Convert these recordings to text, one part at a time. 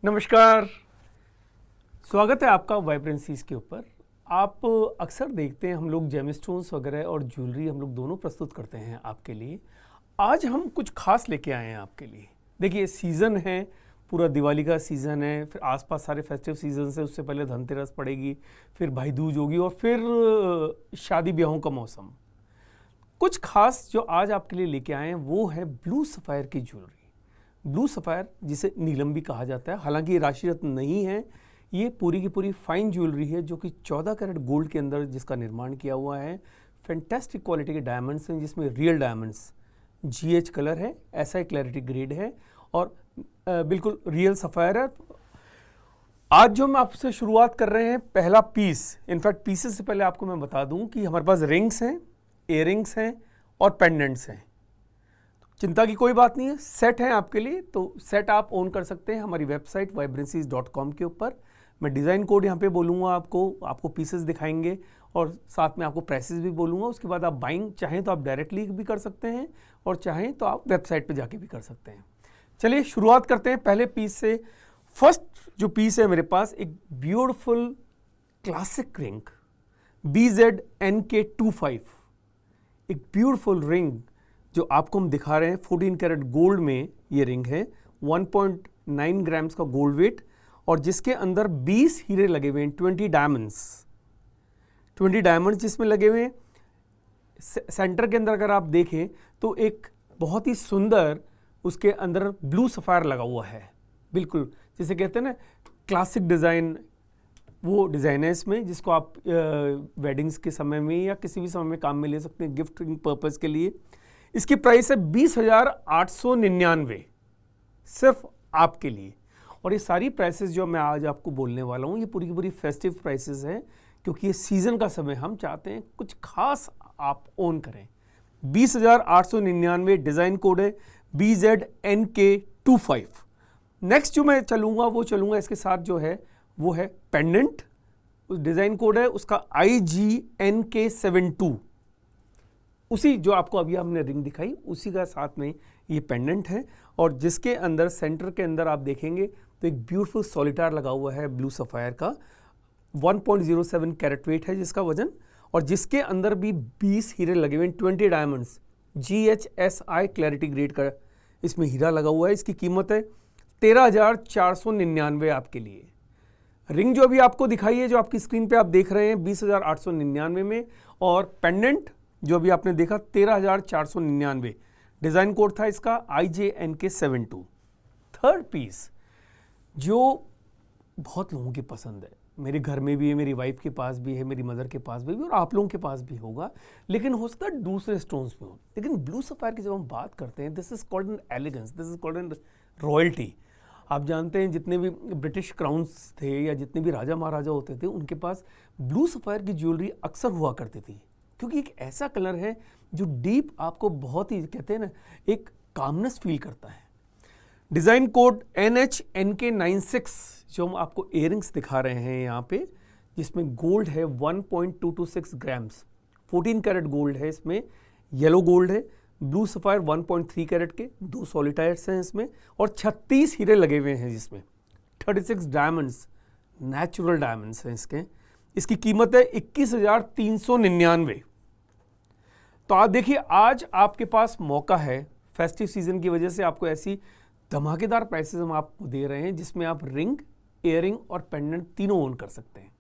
नमस्कार, स्वागत है आपका वाइब्रेंसीज के ऊपर। आप अक्सर देखते हैं हम लोग जेमस्टोन्स वगैरह और ज्वेलरी हम लोग दोनों प्रस्तुत करते हैं आपके लिए। आज हम कुछ खास लेके आए हैं आपके लिए। देखिए सीज़न है, पूरा दिवाली का सीज़न है, फिर आसपास सारे फेस्टिव सीजन से, उससे पहले धनतेरस पड़ेगी, फिर भाई दूज होगी और फिर शादी ब्याहों का मौसम। कुछ खास जो आज आपके लिए लेके आए हैं वो है ब्लू सफ़ायर की ज्वेलरी। ब्लू सफ़ायर जिसे नीलम भी कहा जाता है, हालांकि ये राशि रत्न नहीं है, ये पूरी की पूरी फाइन ज्वेलरी है जो कि 14 कैरेट गोल्ड के अंदर जिसका निर्माण किया हुआ है। फैंटास्टिक क्वालिटी के डायमंड्स हैं जिसमें रियल डायमंड्स, GH कलर है, SI क्लैरिटी ग्रेड है और बिल्कुल रियल सफ़ायर है। आज जो हम आपसे शुरुआत कर रहे हैं, पहला पीस, इनफैक्ट पीसेस से पहले आपको मैं बता दूं कि हमारे पास रिंग्स हैं, इयररिंग्स हैं और पेंडेंट्स हैं। चिंता की कोई बात नहीं है, सेट है आपके लिए, तो सेट आप ओन कर सकते हैं हमारी वेबसाइट vibrancies.com के ऊपर। मैं डिज़ाइन कोड यहाँ पे बोलूँगा, आपको पीसेस दिखाएंगे और साथ में आपको प्राइसेस भी बोलूँगा। उसके बाद आप बाइंग चाहें तो आप डायरेक्टली भी कर सकते हैं और चाहें तो आप वेबसाइट पे जाके भी कर सकते हैं। चलिए शुरुआत करते हैं पहले पीस से। फर्स्ट जो पीस है मेरे पास, एक ब्यूटिफुल क्लासिक रिंग BZNK25, एक ब्यूटिफुल रिंग जो आपको हम दिखा रहे हैं। 14 कैरेट गोल्ड में ये रिंग है, 1.9 ग्राम्स का गोल्ड वेट और जिसके अंदर 20 हीरे लगे हुए हैं, 20 डायमंड्स जिसमें लगे हुए हैं। सेंटर के अंदर अगर आप देखें तो एक बहुत ही सुंदर उसके अंदर ब्लू सफ़ायर लगा हुआ है, बिल्कुल जिसे कहते हैं ना क्लासिक डिज़ाइन, वो डिज़ाइन है इसमें, जिसको आप वेडिंग्स के समय में या किसी भी समय में काम में ले सकते हैं गिफ्टिंग पर्पज़ के लिए। इसकी प्राइस है 20,899 सिर्फ आपके लिए। और ये सारी प्राइसेस जो मैं आज आपको बोलने वाला हूँ, ये पूरी की पूरी फेस्टिव प्राइसेस हैं, क्योंकि ये सीज़न का समय, हम चाहते हैं कुछ खास आप ओन करें। 20,899 डिज़ाइन कोड है BZNK25। नेक्स्ट जो मैं चलूँगा इसके साथ जो है वो है पेंडेंट। उस डिज़ाइन कोड है उसका IGNK72। उसी जो आपको अभी हमने रिंग दिखाई उसी का साथ में ये पेंडेंट है और जिसके अंदर सेंटर के अंदर आप देखेंगे तो एक ब्यूटीफुल सॉलिटायर लगा हुआ है ब्लू सफ़ायर का। 1.07 कैरेट वेट है जिसका वजन और जिसके अंदर भी 20 हीरे लगे हुए हैं, 20 डायमंड्स, GHSI क्लैरिटी ग्रेड का इसमें हीरा लगा हुआ है। इसकी कीमत है 13,499 आपके लिए। रिंग जो अभी आपको दिखाई है, जो आपकी स्क्रीन पे आप देख रहे हैं, 20,899 में, और पेंडेंट जो अभी आपने देखा 13,499। डिज़ाइन कोड था इसका IJNK72। थर्ड पीस जो बहुत लोगों की पसंद है, मेरे घर में भी है, मेरी वाइफ के पास भी है, मेरी मदर के पास भी और आप लोगों के पास भी होगा, लेकिन हो सकता है दूसरे स्टोन्स में हो। लेकिन ब्लू सफ़ायर की जब हम बात करते हैं, this is called an elegance, this is called an royalty. आप जानते हैं जितने भी ब्रिटिश क्राउन्स थे या जितने भी राजा महाराजा होते थे, उनके पास ब्लू सफ़ायर की ज्वेलरी अक्सर हुआ करती थी, क्योंकि एक ऐसा कलर है जो डीप आपको बहुत ही, कहते हैं ना, एक कामनेस फील करता है। डिज़ाइन कोड NHNK96 जो हम आपको इयररिंग्स दिखा रहे हैं यहाँ पे, जिसमें गोल्ड है 1.226 ग्राम्स, 14 कैरेट गोल्ड है इसमें, येलो गोल्ड है, ब्लू सफ़ायर 1.3 कैरेट के, 2 सॉलिटायर्स हैं इसमें और 36 हीरे लगे हुए हैं जिसमें, 36 डायमंड्स, नेचुरल डायमंड्स हैं इसके। इसकी कीमत है 21,399। तो आप देखिए, आज आपके पास मौका है, फेस्टिव सीजन की वजह से आपको ऐसी धमाकेदार प्राइसेस हम आपको दे रहे हैं जिसमें आप रिंग, इयररिंग और पेंडेंट तीनों ओन कर सकते हैं।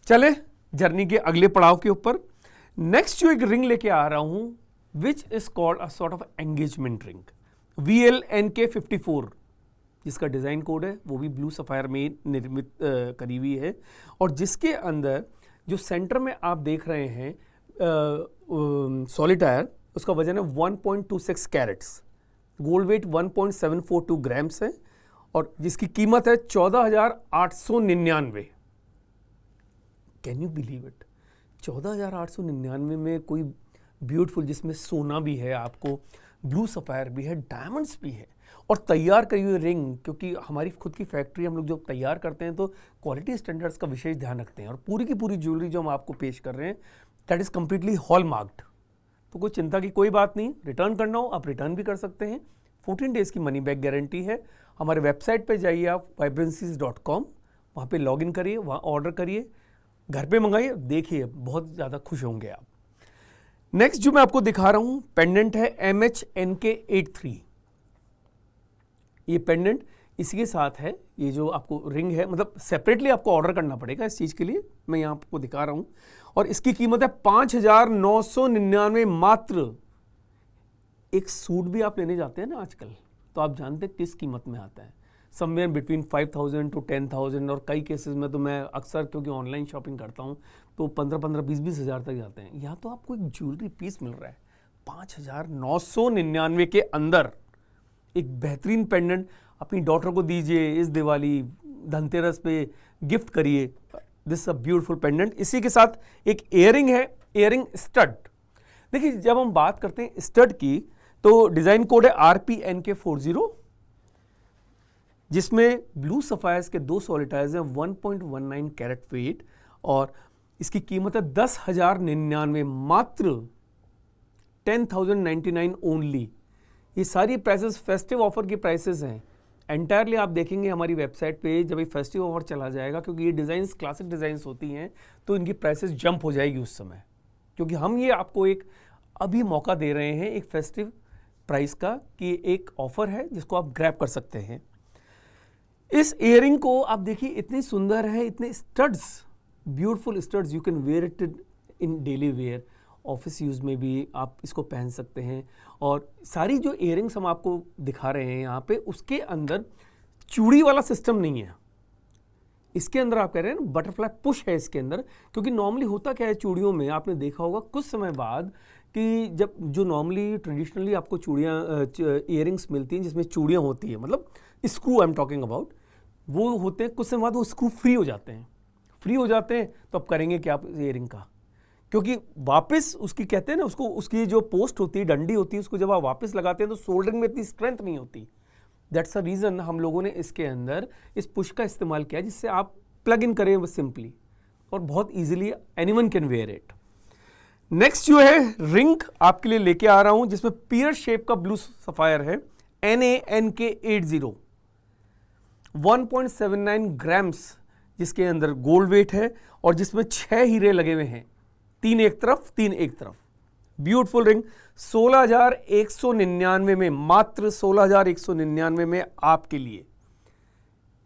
चले जर्नी के अगले पड़ाव के ऊपर। नेक्स्ट जो एक रिंग लेके आ रहा हूं, which is called a sort of engagement ring, VLNK54, जिसका डिज़ाइन कोड है वो भी ब्लू सफ़ायर में निर्मित करी हुई है और जिसके अंदर जो सेंटर में आप देख रहे हैं सॉलिटायर, उसका वजन है 1.26 कैरेट्स, गोल्ड वेट 1.742 ग्राम्स है और जिसकी कीमत है 14,899। कैन यू बिलीव इट, 14,899 में कोई ब्यूटीफुल, जिसमें सोना भी है, आपको ब्लू सफ़ायर भी है, डायमंड्स भी है और तैयार करी हुई रिंग, क्योंकि हमारी खुद की फैक्ट्री, हम लोग जब तैयार करते हैं तो क्वालिटी स्टैंडर्ड्स का विशेष ध्यान रखते हैं और पूरी की पूरी ज्वेलरी जो हम आपको पेश कर रहे हैं that is completely hall marked. तो कोई चिंता की कोई बात नहीं, रिटर्न करना हो आप रिटर्न भी कर सकते हैं। 14 डेज़ की मनी बैक गारंटी है। हमारे वेबसाइट पे जाइए आप vibrancies.com, वहाँ पे लॉगिन करिए, वहाँ ऑर्डर करिए, घर पे मंगाइए, देखिए बहुत ज़्यादा खुश होंगे आप। नेक्स्ट जो मैं आपको दिखा रहा हूँ पेंडेंट है MHNK83। ये पेंडेंट इसी के साथ है, ये जो आपको रिंग है, मतलब सेपरेटली आपको ऑर्डर करना पड़ेगा इस चीज़ के लिए, मैं यहाँ आपको दिखा रहा हूँ। और इसकी कीमत है 5,999 मात्र। एक सूट भी आप लेने जाते हैं ना आजकल, तो आप जानते हैं किस कीमत में आता है, समवेयर बिटवीन 5,000 to 10,000, और कई केसेस में तो मैं अक्सर क्योंकि ऑनलाइन शॉपिंग करता हूँ तो 15-15, 20-20 हज़ार तक जाते हैं। यहाँ तो आपको एक ज्वेलरी पीस मिल रहा है 5,999 के अंदर। एक बेहतरीन पेंडेंट अपनी डॉटर को दीजिए इस दिवाली, धनतेरस पे गिफ्ट करिए। This a beautiful pendant. इसी के साथ एक इयरिंग है, इयरिंग स्टड। देखिए जब हम बात करते हैं स्टड की तो डिजाइन कोड है RPNK40, जिसमें ब्लू सफायर्स के 2 सॉलिटायर्स हैं 1.19 कैरेट वेट, और इसकी कीमत है 10,099 मात्र, 10,099 ओनली। ये सारी प्राइसेस फेस्टिव ऑफर की प्राइसेस हैं। एंटायरली आप देखेंगे हमारी वेबसाइट पे जब ये फेस्टिव ऑफर चला जाएगा, क्योंकि ये डिज़ाइंस क्लासिक डिज़ाइंस होती हैं, तो इनकी प्राइसेस जंप हो जाएगी उस समय, क्योंकि हम ये आपको एक अभी मौका दे रहे हैं एक फेस्टिव प्राइस का, कि एक ऑफर है जिसको आप ग्रैब कर सकते हैं। इस इयरिंग को आप देखिए, इतनी सुंदर है, इतने studs, beautiful studs, you can wear it in daily wear, office use में भी आप इसको पहन सकते हैं। और सारी जो इयरिंग्स हम आपको दिखा रहे हैं यहाँ पे, उसके अंदर चूड़ी वाला सिस्टम नहीं है। इसके अंदर आप कह रहे हैं ना बटरफ्लाई पुश है इसके अंदर, क्योंकि नॉर्मली होता क्या है चूड़ियों में, आपने देखा होगा कुछ समय बाद कि जब जो नॉर्मली ट्रेडिशनली आपको चूड़ियाँ इयरिंग्स मिलती हैं जिसमें चूड़ियाँ होती हैं, मतलब screw I am talking about, वो होते हैं कुछ समय बाद वो स्क्रू फ्री हो जाते हैं। फ्री हो जाते हैं तो आप करेंगे क्या आप इयरिंग का, क्योंकि वापस उसकी कहते हैं ना, उसको उसकी जो पोस्ट होती है, डंडी होती है, उसको जब आप वापस लगाते हैं तो सोल्डरिंग में इतनी स्ट्रेंथ नहीं होती। दैट्स अ रीज़न हम लोगों ने इसके अंदर इस पुश का इस्तेमाल किया, जिससे आप प्लग इन करें सिंपली और बहुत easily anyone can wear it. Next जो है रिंग आपके लिए लेके आ रहा हूं, जिसमें पियर शेप का ब्लू सफायर है NANK80, 1.79 ग्राम्स जिसके अंदर गोल्ड वेट है, और जिसमें 6 हीरे लगे हुए हैं, 3 एक तरफ 3 एक तरफ। ब्यूटीफुल रिंग 16,199 में, मात्र 16,199 में आपके लिए।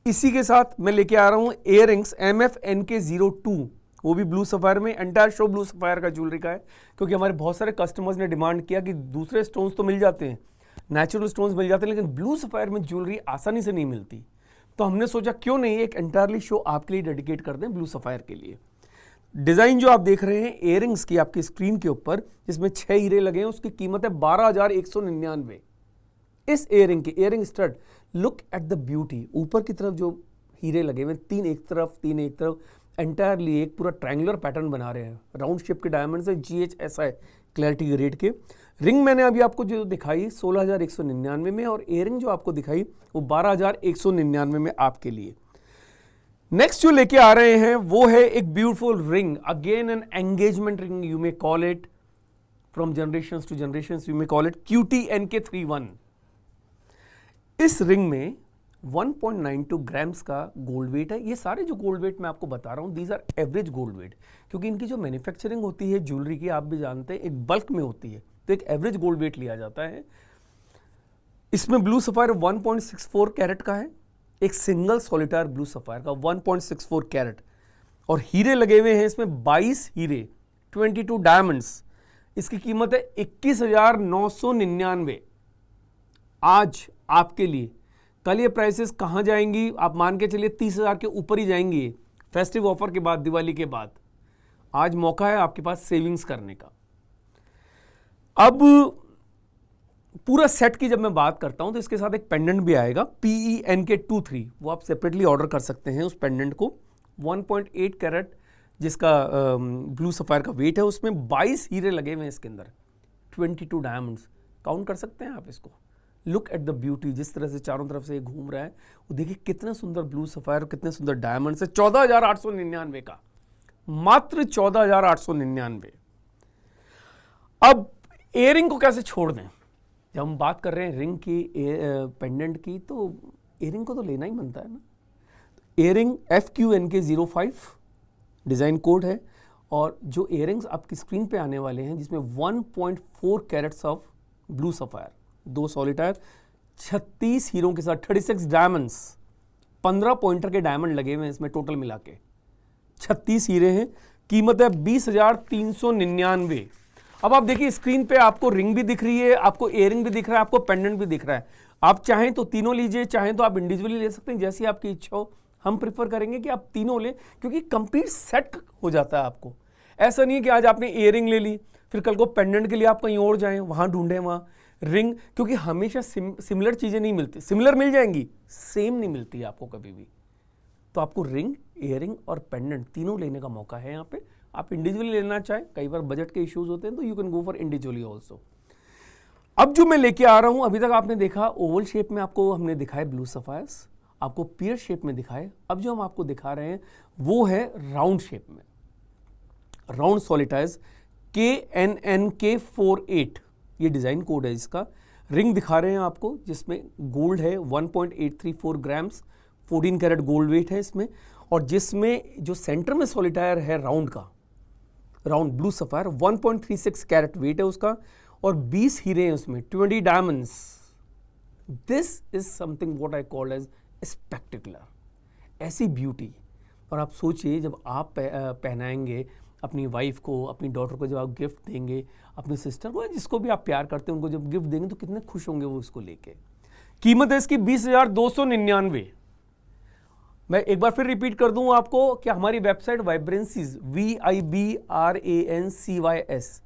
इसी के साथ मैं लेके आ रहा हूं इयररिंग्स MFNK02, वो भी ब्लू सफायर में। एंटायर शो ब्लू सफायर का ज्वेलरी का है, क्योंकि हमारे बहुत सारे कस्टमर्स ने डिमांड किया कि दूसरे स्टोन्स तो मिल जाते हैं, नेचुरल स्टोन्स मिल जाते हैं, लेकिन ब्लू सफायर में ज्वेलरी आसानी से नहीं मिलती। तो हमने सोचा क्यों नहीं एक एंटायरली शो आपके लिए डेडिकेट कर दें ब्लू सफायर के लिए। डिज़ाइन जो आप देख रहे हैं इयरिंग्स की आपकी स्क्रीन के ऊपर, जिसमें 6 हीरे लगे हैं, उसकी कीमत है 12,199। इस इयरिंग की earring stud, look at the beauty. ऊपर की तरफ जो हीरे लगे हुए 3 एक तरफ 3 एक तरफ, एंटायरली एक पूरा ट्रायंगुलर पैटर्न बना रहे हैं। राउंड शेप के डायमंड्स है, GHSI क्लैरिटी के रेट के। रिंग मैंने अभी आपको जो दिखाई 16,199 में, और इयरिंग जो आपको दिखाई वो 12,199 में आपके लिए। नेक्स्ट जो लेके आ रहे हैं वो है एक beautiful ring, again an engagement ring, you may call it, from generations to generations you may call it QTNK31। इस रिंग में 1.92 ग्राम्स का गोल्ड वेट है। ये सारे जो गोल्ड वेट मैं आपको बता रहा हूँ, these are average gold weight, क्योंकि इनकी जो मैन्युफैक्चरिंग होती है ज्वेलरी की, आप भी जानते हैं, एक बल्क में होती है, तो एक एवरेज गोल्ड वेट लिया जाता है। इसमें ब्लू सफायर 1.64 कैरेट का है, एक सिंगल सॉलिटायर ब्लू सफायर का 1.64 कैरेट, और हीरे लगे हुए हैं इसमें 22 हीरे, 22 डायमंड्स। इसकी कीमत है 21,999 आज आपके लिए। कल ये प्राइसेस कहाँ जाएंगी आप मान के चलिए 30,000 के ऊपर ही जाएंगी फेस्टिव ऑफर के बाद, दिवाली के बाद। आज मौका है आपके पास सेविंग्स करने का। अब पूरा सेट की जब मैं बात करता हूं तो इसके साथ एक पेंडेंट भी आएगा PENK23, वो आप सेपरेटली ऑर्डर कर सकते हैं उस पेंडेंट को। 1.8 कैरेट जिसका ब्लू सफायर का वेट है, उसमें 22 हीरे लगे हुए हैं इसके अंदर, 22 डायमंड्स। काउंट कर सकते हैं आप इसको। लुक एट द ब्यूटी, जिस तरह से चारों तरफ से घूम रहा है, वो देखिए कितना सुंदर ब्लू सफायर, कितने सुंदर डायमंड्स है। 14,899 का, मात्र 14,899। अब इयरिंग को कैसे छोड़ दें? जब हम बात कर रहे हैं रिंग की, पेंडेंट की, तो एयरिंग को तो लेना ही बनता है ना। एयरिंग FQNK05 डिज़ाइन कोड है, और जो एयरिंग्स आपकी स्क्रीन पे आने वाले हैं जिसमें 1.4 कैरेट्स ऑफ ब्लू सफायर, 2 सॉलिटायर, 36 हीरों के साथ 36 डायमंड्स, 15 पॉइंटर के डायमंड लगे हुए हैं इसमें टोटल मिला के, 36 हीरे हैं। कीमत है 20,399। अब आप देखिए स्क्रीन पे आपको रिंग भी दिख रही है, आपको एयरिंग भी दिख रहा है, आपको पेंडेंट भी दिख रहा है। आप चाहें तो तीनों लीजिए, चाहें तो आप इंडिविजुअली ले सकते हैं, जैसी आपकी इच्छा हो। हम प्रेफर करेंगे कि आप तीनों लें, क्योंकि कंप्लीट सेट हो जाता है आपको। ऐसा नहीं है कि आज आपने इयरिंग ले ली, फिर कल को पेंडेंट के लिए आप कहीं और जाएं, वहां ढूंढें वहां रिंग, क्योंकि हमेशा सिमिलर चीजें नहीं मिलती। सिमिलर मिल जाएंगी, सेम नहीं मिलती आपको कभी भी। तो आपको रिंग, इयरिंग और पेंडेंट तीनों लेने का मौका है यहाँ पे। आप इंडिविजुअली लेना चाहें, कई बार बजट के इश्यूज होते हैं, तो you can go for individually also. अब जो मैं लेके आ रहा हूं, अभी तक आपने देखा ओवल शेप में आपको हमने दिखाए ब्लू सफायर्स, आपको पियर शेप में दिखाए। अब जो हम आपको दिखा रहे हैं वो है राउंड शेप में, राउंड सॉलिटायर्स KNNK48, ये डिजाइन कोड है इसका। रिंग दिखा रहे हैं आपको जिसमें गोल्ड है 1.834 ग्राम्स, 14 कैरेट गोल्ड वेट है इसमें, और जिसमें जो सेंटर में सॉलिटायर है राउंड का, round blue sapphire, 1.36 carat weight है उसका, और 20 हीरे हैं उसमें, 20 diamonds. This is something what I call as spectacular, ऐसी ब्यूटी। और आप सोचिए जब आप पहनाएंगे अपनी वाइफ को, अपनी डॉटर को, जब आप गिफ्ट देंगे, अपनी सिस्टर को, जिसको भी आप प्यार करते हैं उनको जब गिफ्ट देंगे तो कितने खुश होंगे वो इसको लेके। कीमत है इसकी 20,299। मैं एक बार फिर रिपीट कर दूं आपको कि हमारी वेबसाइट वाइब्रेंसीज VIBRANCYS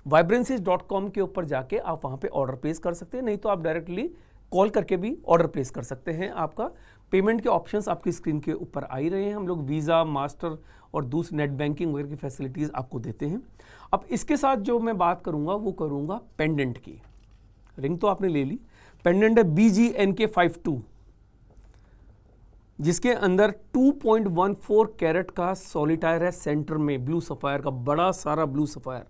vibrancies.com के ऊपर जाके आप वहां पे ऑर्डर प्लेस कर सकते हैं, नहीं तो आप डायरेक्टली कॉल करके भी ऑर्डर प्लेस कर सकते हैं। आपका पेमेंट के ऑप्शंस आपकी स्क्रीन के ऊपर आ ही रहे हैं। हम लोग वीज़ा, मास्टर और दूसरी नेट बैंकिंग वगैरह की फैसिलिटीज़ आपको देते हैं। अब इसके साथ जो मैं बात करूंगा वो करूंगा पेंडेंट की। रिंग तो आपने ले ली, पेंडेंट है BGNK52, जिसके अंदर 2.14 कैरेट का सॉलिटायर है सेंटर में, ब्लू सफायर का, बड़ा सारा ब्लू सफायर,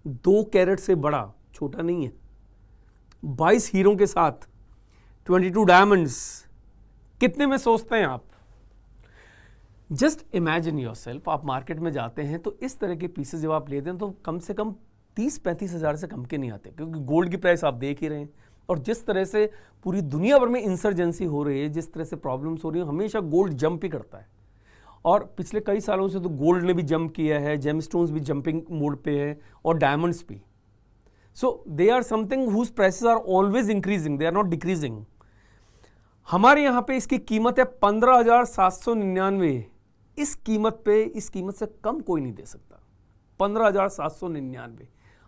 2 कैरेट से बड़ा, छोटा नहीं है, 22 हीरों के साथ, 22 डायमंड्स। कितने में सोचते हैं आप? जस्ट इमेजिन योरसेल्फ, आप मार्केट में जाते हैं तो इस तरह के पीसेस जब आप लेते हैं तो कम से कम 30-35 हज़ार से कम के नहीं आते, क्योंकि गोल्ड की प्राइस आप देख ही रहे हैं। और जिस तरह से पूरी दुनिया भर में इंसर्जेंसी हो रही है, जिस तरह से प्रॉब्लम्स हो रही है, हमेशा गोल्ड जंप ही करता है। और पिछले कई सालों से तो गोल्ड ने भी जंप किया है, जेमस्टोन्स भी जंपिंग मोड पे है, और डायमंड्स भी। So they are something whose prices are always increasing, they are not decreasing. हमारे यहाँ पे इसकी कीमत है 15,799। इस कीमत पे, इस कीमत से कम कोई नहीं दे सकता। 15,799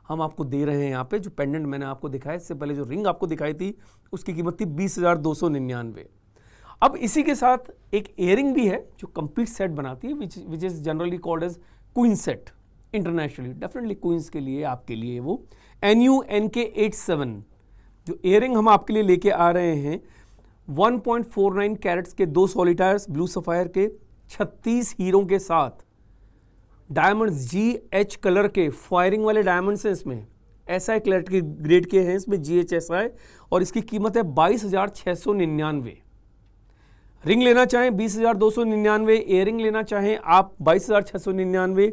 हम आपको दे रहे हैं यहाँ पे। जो पेंडेंट मैंने आपको दिखाया, इससे पहले जो रिंग आपको दिखाई थी उसकी कीमत थी 20,299। अब इसी के साथ एक इयरिंग भी है जो कंप्लीट सेट बनाती है, which is generally called as queen set internationally, definitely queens के लिए, आपके लिए वो NUNK87। जो इयरिंग हम आपके लिए लेके आ रहे हैं 1.49 कैरेट्स के 2 सॉलिटायर्स ब्लू सफायर के, 36 हीरों के साथ, डायमंड्स GH कलर के, फायरिंग वाले डायमंड्स हैं इसमें, SI कलर के ग्रेड के हैं इसमें, GHSI, और इसकी कीमत है 22,699। रिंग लेना चाहें 20,299, इयरिंग लेना चाहें आप 22,699,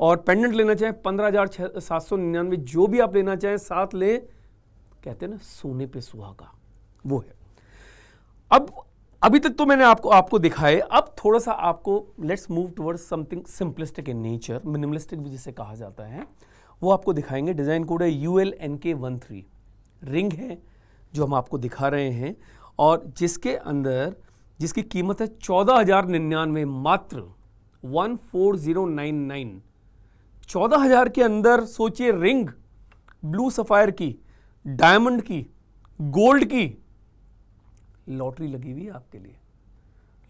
और पेंडेंट लेना चाहें 15,799। जो भी आप लेना चाहें साथ ले, कहते हैं ना सोने पे सुहागा, वो है। अब अभी तक तो मैंने आपको दिखाए, अब थोड़ा सा आपको let's move towards something simplistic in nature, minimalistic भी जिसे कहा जाता है, वो आपको दिखाएंगे। डिज़ाइन कोड है ULNK13। रिंग है जो हम आपको दिखा रहे हैं, और जिसके अंदर, जिसकी कीमत है 14,099, मात्र 14,099। 14,000 के अंदर सोचिए, रिंग ब्लू सफायर की, डायमंड की, गोल्ड की, लॉटरी लगी हुई है आपके लिए।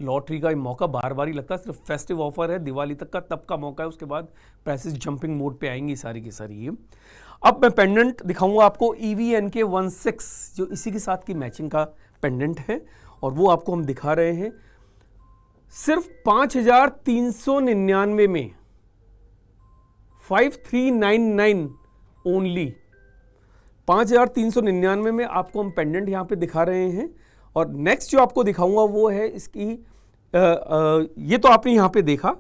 लॉटरी का मौका बार बार ही लगता है, सिर्फ फेस्टिव ऑफर है दिवाली तक का, तब का मौका है, उसके बाद प्राइसेस जंपिंग मोड पे आएंगी सारी की सारी। ये अब मैं पेंडेंट दिखाऊंगा आपको EVNK16, जो इसी के साथ की मैचिंग का पेंडेंट है, और वो आपको हम दिखा रहे हैं सिर्फ 5,399 में, 5,399 ओनली। 5,399 में आपको हम पेंडेंट यहां पे दिखा रहे हैं, और नेक्स्ट जो आपको दिखाऊंगा वो है इसकी ये तो आपने यहां पे देखा।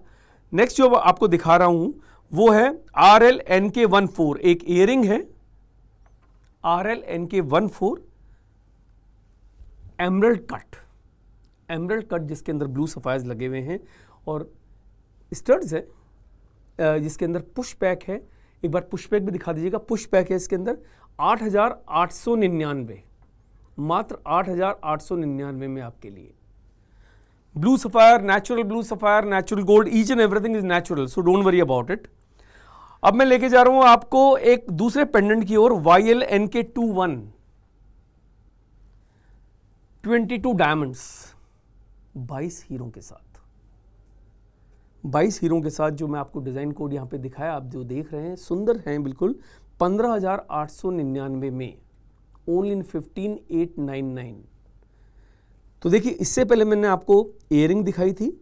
नेक्स्ट जो आपको दिखा रहा हूं वो है RLNK14, एक इयरिंग है RLNK14 एमरल्ड कट जिसके अंदर ब्लू सफायर्स लगे हुए हैं और स्टड्स है जिसके अंदर पुश बैक है। एक बार पुश बैक भी दिखा दीजिएगा। पुश बैक है इसके अंदर 8,899, मात्र 8,899 में आपके लिए। Blue sapphire, natural blue sapphire, natural gold, each and everything is natural, so don't worry about it. अब मैं लेके जा रहा हूं आपको एक दूसरे पेंडेंट की ओर, YLNK21 22 डायमंड्स, 22 हीरों के साथ। 22 हीरों के साथ जो मैं आपको डिजाइन कोड यहां पे दिखाया, आप जो देख रहे हैं सुंदर हैं बिल्कुल, 15,899 में, ओनली इन 15,899। तो देखिए इससे पहले मैंने आपको इयरिंग दिखाई थी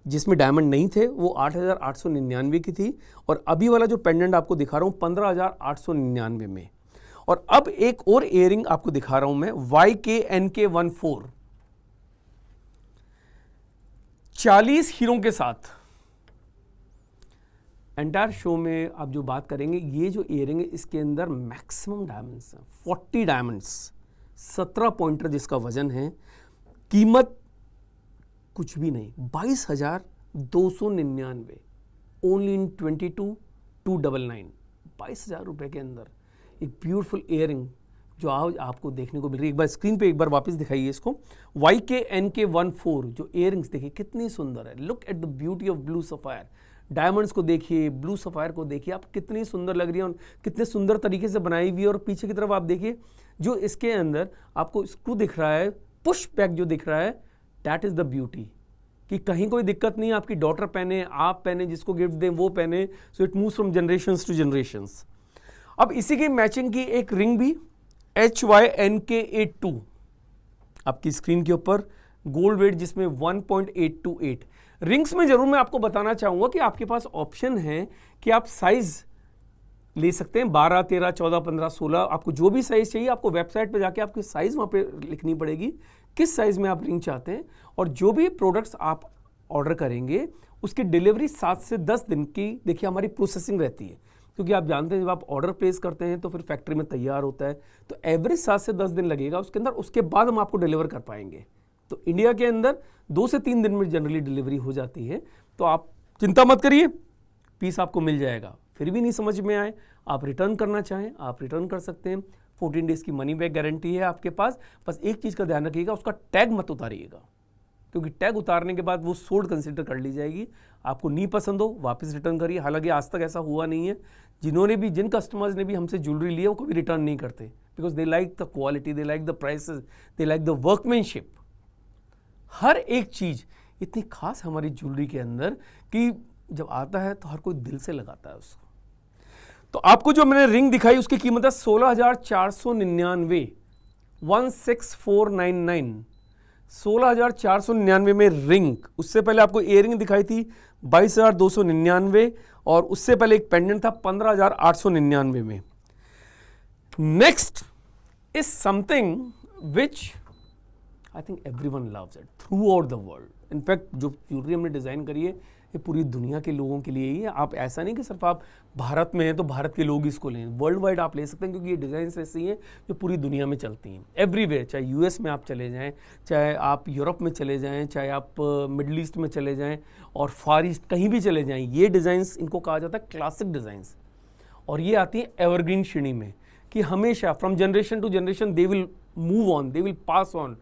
जिसमें डायमंड नहीं थे, वो 8,899 की थी, और अभी वाला जो पेंडेंट आपको दिखा रहा हूं 15,899 में। और अब एक और इयरिंग आपको दिखा रहा हूं मैं, YKNK14 40 हीरों के साथ। एंटायर शो में आप जो बात करेंगे, ये जो इयरिंग है इसके अंदर मैक्सिमम डायमंड्स हैं, 40 डायमंड्स, 17 पॉइंटर जिसका वजन है। कीमत कुछ भी नहीं, 22,299, ओनली इन 22,299, 22,000 रुपए के अंदर एक ब्यूटीफुल इयरिंग जो आज आपको देखने को मिल रही है। एक बार स्क्रीन पे एक बार वापस दिखाइए इसको। YKNK14 जो इयरिंग्स देखिए कितनी सुंदर है। Look at the beauty of blue sapphire. Diamonds को देखिए, ब्लू सफायर को देखिए, आप कितनी सुंदर लग रही है और कितने सुंदर तरीके से बनाई हुई है। और पीछे की तरफ आप देखिए जो इसके अंदर आपको स्क्रू दिख रहा है, पुश बैक जो दिख रहा है, दैट इज द ब्यूटी, कि कहीं कोई दिक्कत नहीं, आपकी डॉटर पहने, आप पहने, जिसको गिफ्ट दें वो पहने। So it moves from generations to generations. अब इसी की मैचिंग की एक रिंग भी HYNK82 आपकी स्क्रीन के ऊपर, गोल्ड वेट जिसमें 1.828। रिंग्स में जरूर मैं आपको बताना चाहूंगा कि आपके पास ऑप्शन है कि आप साइज ले सकते हैं, 12, 13, 14, 15, 16, आपको जो भी साइज चाहिए आपको वेबसाइट पे जाके आपकी साइज वहां पे लिखनी पड़ेगी, किस साइज में आप रिंग चाहते हैं। और जो भी प्रोडक्ट्स आप ऑर्डर करेंगे उसकी डिलीवरी 7 से 10 दिन की देखिए हमारी प्रोसेसिंग रहती है, क्योंकि आप जानते हैं जब आप ऑर्डर प्लेस करते हैं तो फिर फैक्ट्री में तैयार होता है, तो एवरेज 7 से 10 दिन लगेगा उसके अंदर, उसके बाद हम आपको डिलीवर कर पाएंगे। तो इंडिया के अंदर 2 से 3 दिन में जनरली डिलीवरी हो जाती है, तो आप चिंता मत करिए, पीस आपको मिल जाएगा। फिर भी नहीं समझ में आए, आप रिटर्न करना चाहें आप रिटर्न कर सकते हैं। 14 डेज की मनी बैक गारंटी है आपके पास। बस एक चीज़ का ध्यान रखिएगा, उसका टैग मत उतारिएगा, क्योंकि टैग उतारने के बाद वो सोल्ड कंसिडर कर ली जाएगी। आपको नहीं पसंद हो वापस रिटर्न करिए। हालांकि आज तक ऐसा हुआ नहीं है, जिन कस्टमर्स ने भी हमसे ज्वेलरी लिया वो कभी रिटर्न नहीं करते, because they like the quality, they like the prices, they like the workmanship. हर एक चीज़ इतनी खास हमारी ज्वेलरी के अंदर कि जब आता है तो हर कोई दिल से लगाता है उसको। तो आपको जो मैंने रिंग दिखाई उसकी कीमत है 16,499, 16,499, 16,499 में रिंग। उससे पहले आपको इयरिंग दिखाई थी 22,299, और उससे पहले एक पेंडेंट था 15,899 में। Next is something which I think everyone loves it through out the world. In fact जो ज्वेलरी हमने डिज़ाइन करी है ये पूरी दुनिया के लोगों के लिए ही है। आप ऐसा नहीं कि सिर्फ आप भारत में हैं तो भारत के लोग इसको लें, वर्ल्ड वाइड आप ले सकते हैं, क्योंकि ये डिज़ाइंस ऐसी हैं जो पूरी दुनिया में चलती हैं, एवरीवेयर। चाहे यूएस में आप चले जाएं, चाहे आप यूरोप में चले जाएं, चाहे आप मिडल ईस्ट में चले जाएं और फार ईस्ट कहीं भी चले जाएं, ये डिज़ाइंस इनको कहा जाता है क्लासिक डिज़ाइंस। और ये आती है एवरग्रीन श्रेणी में, कि हमेशा from generation to generation they will move on, they will pass on.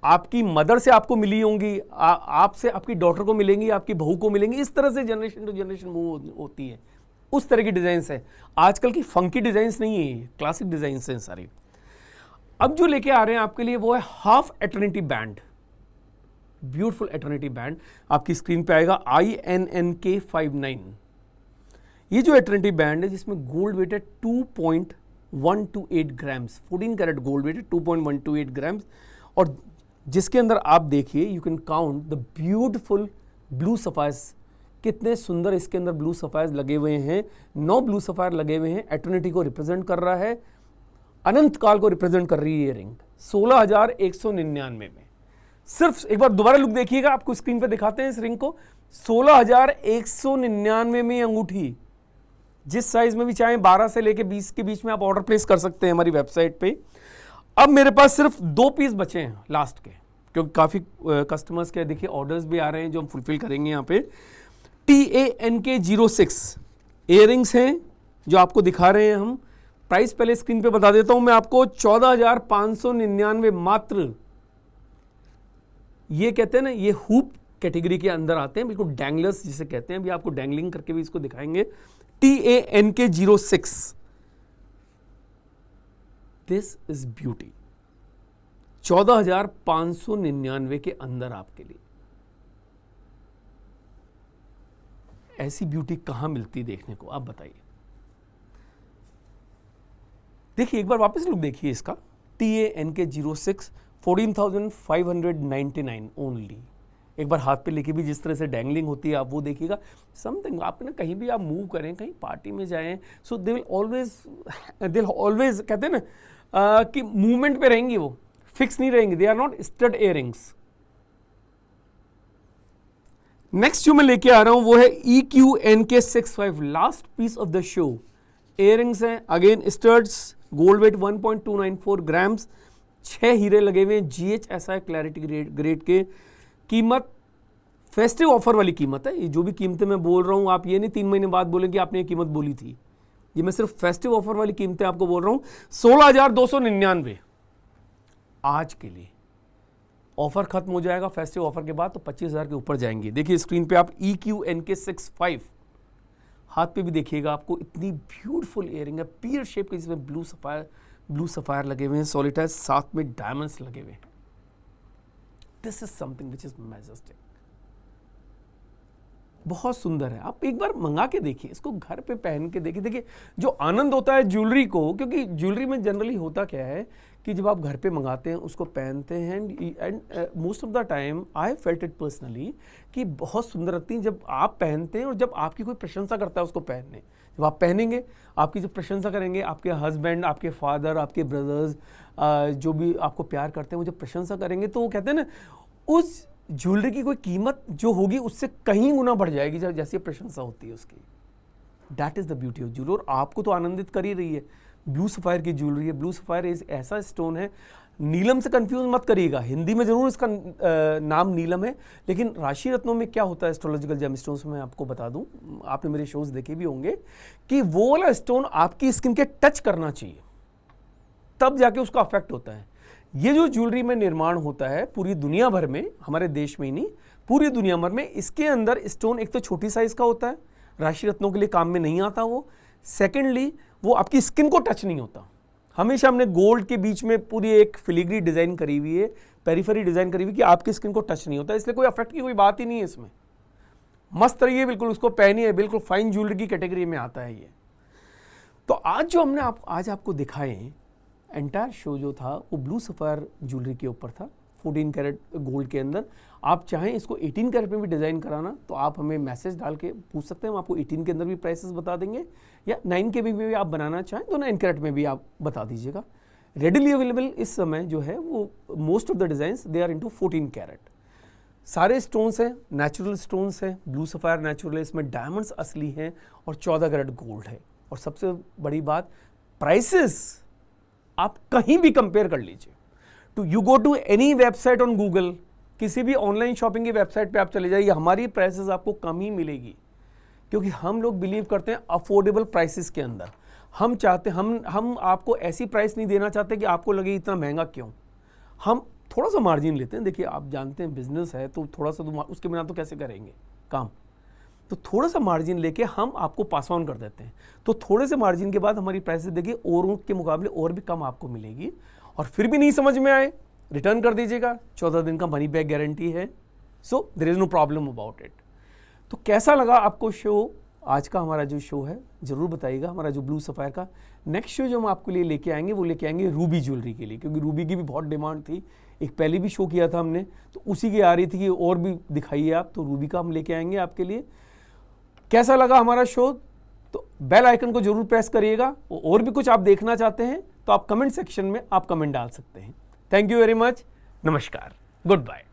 आपकी मदर से आपको मिली होंगी, आपसे आपकी डॉटर को मिलेंगी, आपकी बहू को मिलेंगी, इस तरह से जनरेशन टू जनरेशन मूव होती है। उस तरह की डिजाइन्स है, आजकल की फंकी डिजाइन्स नहीं है, क्लासिक डिजाइन्स हैं सारी। अब जो लेके आ रहे हैं आपके लिए वो है half eternity band, beautiful eternity band आपकी स्क्रीन पे आएगा, INNK59। ये जो एटर्निटी बैंड है जिसमें गोल्ड वेट है 2.128 ग्राम्स, 14 कैरेट गोल्ड वेट है 2.128 ग्राम्स, और जिसके अंदर आप देखिए you can count the beautiful blue sapphires. कितने सुंदर इसके अंदर ब्लू सफायर्स लगे हुए हैं, 9 ब्लू सफायर लगे हुए हैं, एटर्निटी को रिप्रेजेंट कर रहा है। अनंत काल को रिप्रेजेंट कर रही है ये रिंग 16,199 में। सिर्फ एक बार दोबारा लुक देखिएगा, आपको स्क्रीन पे दिखाते हैं इस रिंग को। 16,199 में अंगूठी, जिस साइज में भी चाहें 12 से लेके 20 के बीच में आप ऑर्डर प्लेस कर सकते हैं हमारी वेबसाइट पे। अब मेरे पास सिर्फ 2 पीस बचे हैं लास्ट के, क्योंकि काफी कस्टमर्स के देखिए ऑर्डर्स भी आ रहे हैं जो हम फुलफिल करेंगे। यहाँ पे TANK06 इयररिंग्स हैं जो आपको दिखा रहे हैं हम। प्राइस पहले स्क्रीन पे बता देता हूं मैं आपको, 14,599 मात्र। ये कहते हैं ना, ये हुप कैटेगरी के अंदर आते हैं, बिल्कुल डैंगलर्स जिसे कहते हैं। अभी आपको डैंगलिंग करके भी इसको दिखाएंगे। TANK06, this is beauty. 14,599 के अंदर आपके लिए ऐसी ब्यूटी कहां मिलती देखने को, आप बताइए। देखिए एक बार वापस लुक देखिए इसका। TANK06 14,599 only. एक बार हाथ पे लेके भी जिस तरह से डैंगलिंग होती है आप वो देखिएगा। समथिंग आप ना कहीं भी आप मूव करें, कहीं पार्टी में जाएं, सो दे विल ऑलवेज कहते हैं ना कि मूवमेंट पे रहेंगी, वो फिक्स नहीं रहेंगी। They are not stud earrings. Next जो मैं लेके आ रहा हूं वो है EQNK65, last piece of the show. Earrings हैं, again studs, gold weight 1.294 grams, 6 हीरे लगे हुए हैं, GHSI क्लैरिटी ग्रेड के। कीमत फेस्टिव ऑफर वाली कीमत है। ये जो भी कीमतें मैं बोल रहा हूं, आप ये नहीं 3 महीने बाद बोलें कि आपने ये कीमत बोली थी। ये मैं सिर्फ फेस्टिव ऑफर वाली कीमतें आपको बोल रहा हूं। 16,299 आज के लिए। ऑफर खत्म हो जाएगा फेस्टिव ऑफर के बाद तो 25,000 के ऊपर जाएंगे। देखिए स्क्रीन पे आप EQNK65 हाथ पे भी देखिएगा, आपको इतनी ब्यूटीफुल इयरिंग है, पीयर शेप के, जिसमें ब्लू सफायर लगे हुए हैं, सॉलिटाइज, साथ में डायमंड्स लगे हुए हैं। This is something which is majestic, बहुत सुंदर है। आप एक बार मंगा के देखिए, इसको घर पे पहन के देखिए। देखिए जो आनंद होता है ज्वेलरी को, क्योंकि ज्वेलरी में जनरली होता क्या है कि जब आप घर पे मंगाते हैं, उसको पहनते हैं, and most of the time I felt it personally कि बहुत सुंदर लगती है जब आप पहनते हैं और जब आपकी कोई प्रशंसा करता है उसको पहनने। जब आप पहनेंगे, आपकी जब प्रशंसा करेंगे, आपके हस्बैंड, आपके फादर, आपके ब्रदर्स, जो भी आपको प्यार करते हैं, वो जब प्रशंसा करेंगे तो वो कहते हैं ना, उस ज्वेलरी की कोई कीमत जो होगी उससे कहीं गुना बढ़ जाएगी जब जैसी प्रशंसा होती है उसकी। That is the beauty of jewellery. और आपको तो आनंदित कर ही रही है। ब्लू सफायर की ज्वेलरी है। ब्लू सफायर ऐसा स्टोन है, नीलम से कंफ्यूज मत करिएगा। हिंदी में जरूर इसका नाम नीलम है, लेकिन राशि रत्नों में क्या होता है एस्ट्रोलॉजिकल जेमस्टोन्स में आपको बता दूं, आपने मेरे शोज देखे भी होंगे कि वो वाला स्टोन आपकी स्किन के टच करना चाहिए, तब जाके उसका अफेक्ट होता है। ये जो ज्वेलरी में निर्माण होता है पूरी दुनिया भर में, हमारे देश में ही नहीं, पूरी दुनिया भर में, इसके अंदर स्टोन एक तो छोटी साइज का होता है, राशि रत्नों के लिए काम में नहीं आता वो। सेकेंडली वो आपकी स्किन को टच नहीं होता। हमेशा हमने गोल्ड के बीच में पूरी एक फिलिग्री डिजाइन करी हुई है, पेरिफेरी डिजाइन करी हुई कि आपकी स्किन को टच नहीं होता, इसलिए कोई अफेक्ट की कोई बात ही नहीं है इसमें। मस्त रहिए, बिल्कुल उसको पहनिए, बिल्कुल फाइन ज्वेलरी की कैटेगरी में आता है ये। तो आज जो हमने आज आपको दिखाए एंटायर शो जो था वो ब्लू सफायर ज्वेलरी के ऊपर था, 14 कैरेट गोल्ड के अंदर। आप चाहें इसको 18 कैरेट में भी डिज़ाइन कराना तो आप हमें मैसेज डाल के पूछ सकते हैं, हम आपको 18 के अंदर भी प्राइसेस बता देंगे, या 9 के भी आप बनाना चाहें तो 9 कैरेट में भी आप बता दीजिएगा। रेडिली अवेलेबल इस समय जो है वो most of the designs they are into 14 carat. सारे स्टोन्स हैं, नेचुरल स्टोन्स हैं, ब्लू सफायर नेचुरल है, इसमें डायमंड्स असली हैं और 14 कैरेट गोल्ड है। और सबसे बड़ी बात, प्राइसेस आप कहीं भी कंपेयर कर लीजिए। To you go to any website on Google, किसी भी ऑनलाइन शॉपिंग की वेबसाइट पे आप चले जाइए, हमारी प्राइसेस आपको कम ही मिलेगी, क्योंकि हम लोग बिलीव करते हैं अफोर्डेबल प्राइसेस के अंदर। हम चाहते हम आपको ऐसी प्राइस नहीं देना चाहते कि आपको लगे इतना महंगा क्यों। हम थोड़ा सा मार्जिन लेते हैं। देखिए आप जानते हैं बिजनेस है तो थोड़ा सा तो उसके बिना तो कैसे करेंगे काम, तो थोड़ा सा मार्जिन लेके हम आपको पास ऑन कर देते हैं। तो थोड़े से मार्जिन के बाद हमारी प्राइसेस देखिए औरों के मुकाबले और भी कम आपको मिलेगी। और फिर भी नहीं समझ में आए, रिटर्न कर दीजिएगा, 14 दिन का मनी बैक गारंटी है। So there is no problem about it. तो कैसा लगा आपको शो, आज का हमारा जो शो है, ज़रूर बताइएगा। हमारा जो ब्लू सफायर का नेक्स्ट शो जो हम आपके लिए लेके आएंगे वो लेके आएंगे रूबी ज्वेलरी के लिए, क्योंकि रूबी की भी बहुत डिमांड थी। एक पहले भी शो किया था हमने, तो उसी की आ रही थी कि और भी दिखाइए आप, तो रूबी का हम लेके आएंगे आपके लिए। कैसा लगा हमारा शो, तो बेल आइकन को जरूर प्रेस करिएगा। और भी कुछ आप देखना चाहते हैं तो आप कमेंट सेक्शन में आप कमेंट डाल सकते हैं। थैंक यू वेरी मच, नमस्कार, गुड बाय।